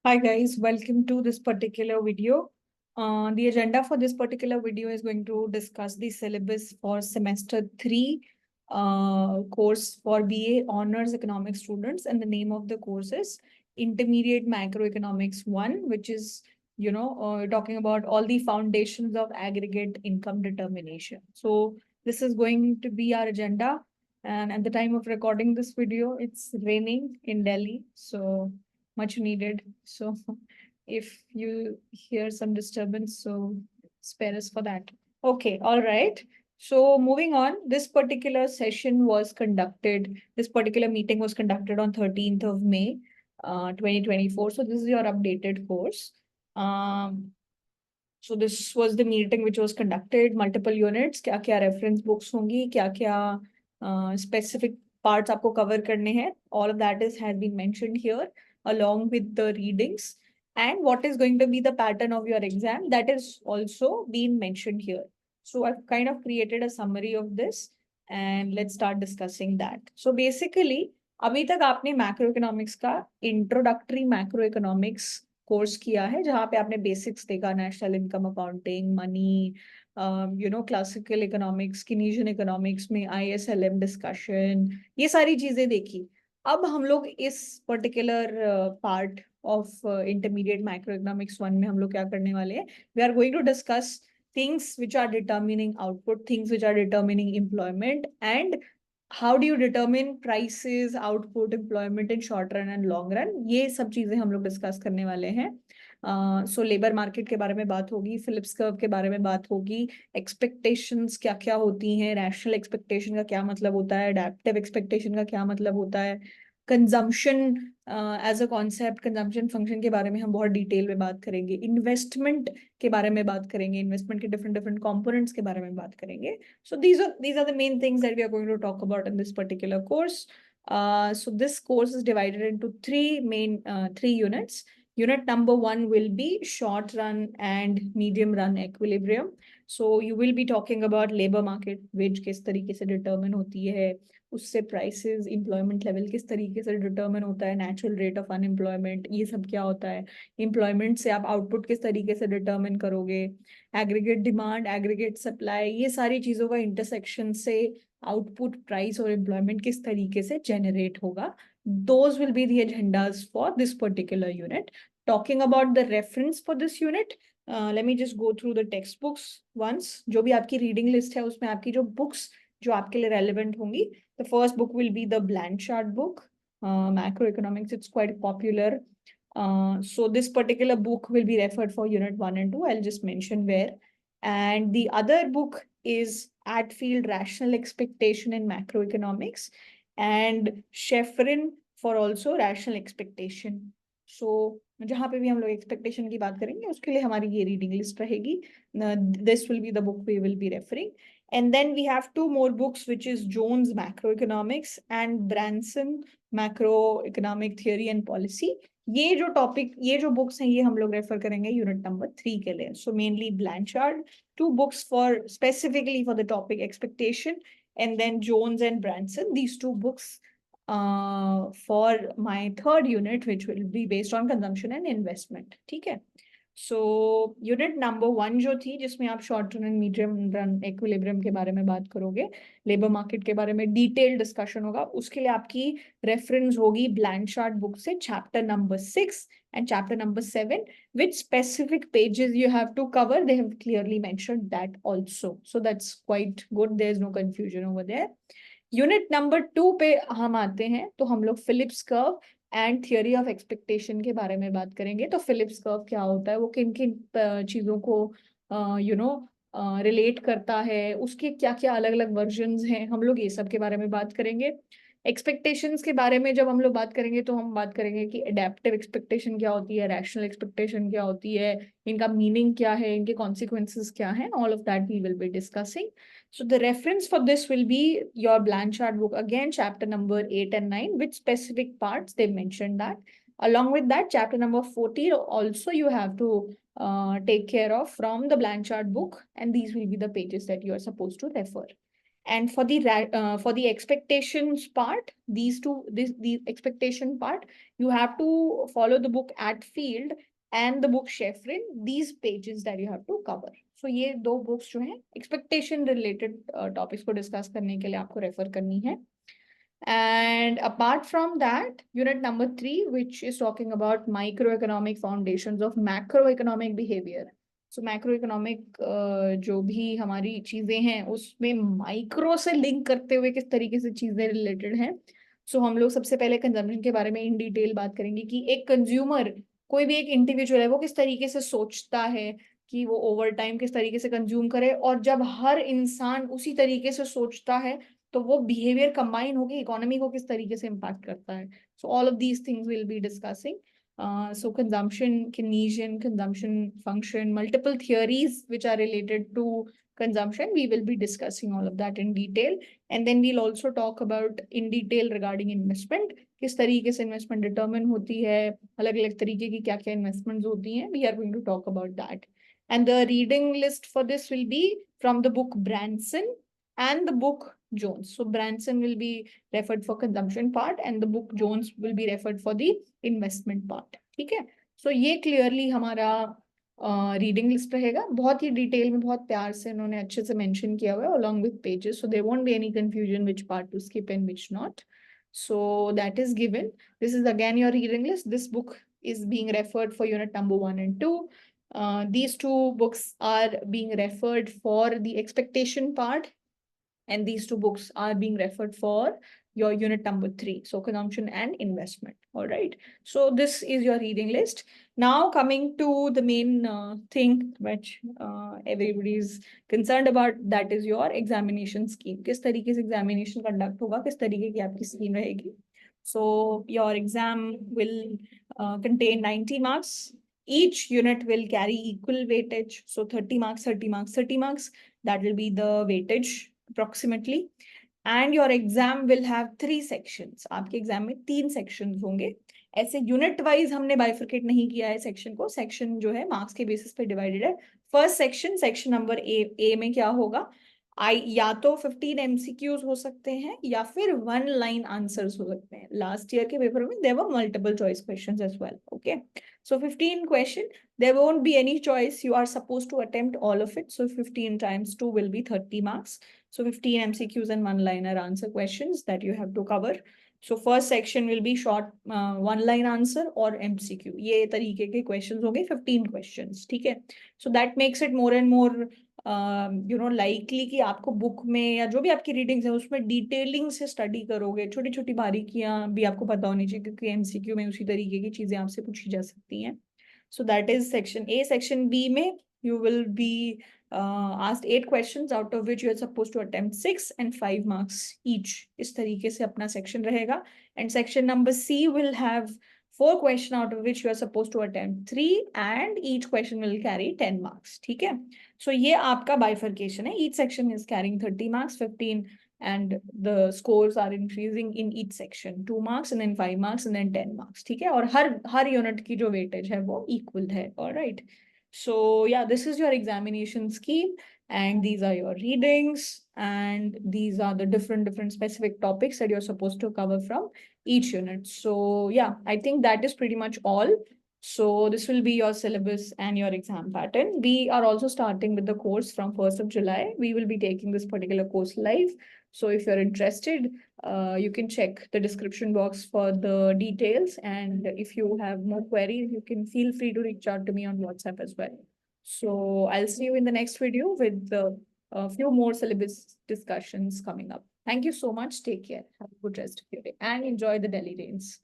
Hi guys, welcome to this particular video. The agenda for this particular video is going to discuss the syllabus for semester 3 course for BA Honors Economics students, and the name of the course is Intermediate Macroeconomics 1, which is talking about all the foundations of aggregate income determination. So this is going to be our agenda, and at the time of recording this video, it's raining in Delhi, so much needed. So if you hear some disturbance, so spare us for that. Okay, all right. So moving on, this particular meeting was conducted on 13th of May, 2024. So this is your updated course. So this was the meeting which was conducted, multiple units, क्या-क्या reference books होंगी, क्या-क्या specific parts आपको cover करने हैं. All of that has been mentioned here along with the readings, and what is going to be the pattern of your exam, that is also been mentioned here. So I've kind of created a summary of this, and let's start discussing that. So basically, अभी तक आपने macroeconomics का introductory macroeconomics course किया है, जहाँ पे आपने basics देखा, national income accounting, money, classical economics, Keynesian economics में ISLM डिस्कशन, ये सारी चीजें देखी. अब हम लोग इस particular part of intermediate macro economics 1 में हम लोग क्या करने वाले हैं, we are going to discuss things which are determining output, things which are determining employment, and how do you determine prices, output, employment in short run and long run. ये सब चीजें हम लोग डिस्कस करने वाले हैं. सो लेबर मार्केट के बारे में बात होगी, फिलिप्स कर्व के बारे में बात होगी, एक्सपेक्टेशंस क्या क्या होती हैं, रैशनल एक्सपेक्टेशन का क्या मतलब होता है, अडैप्टिव एक्सपेक्टेशन का क्या मतलब होता है, consumption as a concept, consumption function के बारे में हम बहुत डिटेल में बात करेंगे, इन्वेस्टमेंट के बारे में बात करेंगे, इन्वेस्टमेंट के डिफरेंट डिफरेंट कंपोनेंट्स के बारे में बात करेंगे. So these are the main things that we are going to talk about in this particular course. So this course is divided into three units. Unit number 1 will be short run and medium run equilibrium. So you will be talking about labor market, wage किस तरीके से determine होती है, उससे prices, employment level किस तरीके से determine होता है, natural rate of unemployment, ये सब क्या होता है, employment से आप output किस तरीके से determine करोगे, एग्रीगेट डिमांड, एग्रीगेट सप्लाई, ये सारी चीजों का इंटरसेक्शन से आउटपुट, प्राइस और एम्प्लॉयमेंट किस तरीके से जनरेट होगा. Those will be the agendas for this particular unit. Talking about the reference for this unit, let me just go through the textbooks once. जो भी आपकी रीडिंग लिस्ट है उसमें आपकी जो बुक्स जो आपके लिए रेलिवेंट होंगी, the first book will be the Blanchard book, macroeconomics. It's quite popular. So this particular book will be referred for unit 1 and 2. I'll just mention where. And the other book is Atfield Rational Expectation in Macroeconomics, and Sheffrin for also Rational Expectation. So जहाँ पे भी हम लोग expectation की बात करेंगे उसके लिए हमारी ये रीडिंग लिस्ट रहेगी. This will be the book we will be referring. And then we have two more books, which is Jones Macroeconomics and Branson Macroeconomic Theory and Policy. ये जो बुक्स हैं ये हम लोग रेफर करेंगे यूनिट नंबर 3 के लिए. So mainly Blanchard, two books for specifically for the topic expectation, and then Jones and Branson, these two books for my third unit, which will be based on consumption and investment. ठीक है. So unit number 1 जो थी, जिसमें आप short run and medium run equilibrium के बारे में बात करोगे, लेबर मार्केट के बारे में डिटेल डिस्कशन होगा, उसके लिए आपकी रेफरेंस होगी ब्लैंचार्ड बुक से chapter number 6 and chapter number 7, which specific pages you have to cover. They have clearly mentioned that also. So that's quite good. There's no confusion over there. Unit number 2 पे हम आते हैं, तो हम लोग Phillips curve and theory of expectation के बारे में बात करेंगे. तो फिलिप्स कर्व क्या होता है, वो किन किन चीजों को रिलेट करता है, उसके क्या क्या अलग अलग वर्जन्स हैं, हम लोग ये सब के बारे में बात करेंगे. एक्सपेक्टेशंस के बारे में जब हम लोग बात करेंगे तो हम बात करेंगे कि एडेप्टिव एक्सपेक्टेशन क्या होती है, रैशनल एक्सपेक्टेशन क्या होती है, इनका मीनिंग क्या है, इनके कॉन्सिक्वेंसेस क्या हैं. All of that we will be discussing. So the reference for this will be your Blanchard book again, chapter number 8 and 9, with specific parts they mentioned that. Along with that, chapter number 14 also you have to take care of from the Blanchard book, and these will be the pages that you are supposed to refer. And for the expectations part, the expectation part, you have to follow the book at field and the book Sheffrin, these pages that you have to cover. So ये दो books जो हैं expectation related topics को discuss करने के लिए आपको refer करनी है. And apart from that, unit number 3, which is talking about microeconomic foundations of macroeconomic behavior. So macroeconomic जो भी हमारी चीजें हैं उसमें माइक्रो से लिंक करते हुए किस तरीके से चीजें रिलेटेड हैं. सो हम लोग सबसे पहले कंजम्पशन के बारे में इन डिटेल बात करेंगे कि एक कंज्यूमर, कोई भी एक इंडिविजुअल है, वो किस तरीके से सोचता है कि वो ओवर टाइम किस तरीके से कंज्यूम करे. और जब हर इंसान उसी तरीके से सोचता है तो वो बिहेवियर कंबाइन होकर इकोनॉमी को किस तरीके से इम्पैक्ट करता है. So all of these things will be discussing. So consumption, Keynesian consumption function, multiple theories which are related to consumption. We will be discussing all of that in detail. And then we'll also talk about in detail regarding investment. किस तरीके से investment determine होती है, अलग अलग तरीके की क्या क्या investments होती हैं. We are going to talk about that. And the reading list for this will be from the book Branson and the book Jones. So Branson will be referred for consumption part and the book Jones will be referred for the investment part. ठीक है. So ये clearly हमारा reading list रहेगा. बहुत ही detail में, बहुत प्यार से इन्होंने अच्छे से मेंशन किया हुआ है along with pages, so there won't be any confusion which part to skip and which not. So that is given. This is again your reading list. This book is being referred for unit number 1 and 2. These two books are being referred for the expectation part, and these two books are being referred for your unit number 3, so consumption and investment. All right, so this is your reading list. Now coming to the main thing which everybody is concerned about, that is your examination scheme. किस तरीके से examination conduct होगा, किस तरीके की आपकी scheme रहेगी. So your exam will contain 90 marks. Each unit will carry equal weightage, so 30 marks, 30 marks, 30 marks. That will be the weightage approximately. And your exam will have 3 sections. आपके exam में 3 sections होंगे. ऐसे unit wise हमने bifurcate नहीं किया है section को. Section जो है मार्क्स के बेसिस पे डिवाइडेड है. फर्स्ट सेक्शन नंबर ए में क्या होगा, या तो 15 MCQs हो सकते हैं या फिर 1 लाइन आंसर्स हो सकते हैं. लास्ट ईयर के पेपर में there were multiple choice questions as well. Okay, so 15 question, there won't be any choice, you are supposed to attempt all of it. So 15 times 2 will be 30 marks. So 15 MCQs and 1 liner answer questions that you have to cover. So first section will be short 1 line answer or MCQ. ये तरीके के questions होंगे, 15 questions. ठीक है. So that makes it more and more likely कि आपको book में या जो भी आपकी रीडिंग्स है उसमें डिटेलिंग से स्टडी करोगे. छोटी छोटी बारीकियां भी आपको पता होनी चाहिए क्योंकि एमसीक्यू में उसी तरीके की चीजें आपसे पूछी जा सकती हैं. So that is section A. Section B में you will be asked 8 questions, out of which you are supposed to attempt 6 and 5 marks each. इस तरीके से अपना सेक्शन रहेगा. And section number C will have 4 questions, out of which you are supposed to attempt 3 and each question will carry 10 marks. ठीक है. So ये आपका bifurcation है. Each section is carrying 30 marks, 15 and the scores are increasing in each section. 2 marks and then 5 marks and then 10 marks. ठीक है. और हर unit की जो वेटेज है वो इक्वल है. Alright. So yeah, this is your examination scheme and these are your readings and these are the different specific topics that you're supposed to cover from each unit. So yeah, I think that is pretty much all. So this will be your syllabus and your exam pattern. We are also starting with the course from 1st of July. We will be taking this particular course live. So if you're interested, you can check the description box for the details. And if you have more queries, you can feel free to reach out to me on WhatsApp as well. So I'll see you in the next video with a few more syllabus discussions coming up. Thank you so much. Take care. Have a good rest of your day and enjoy the Delhi rains.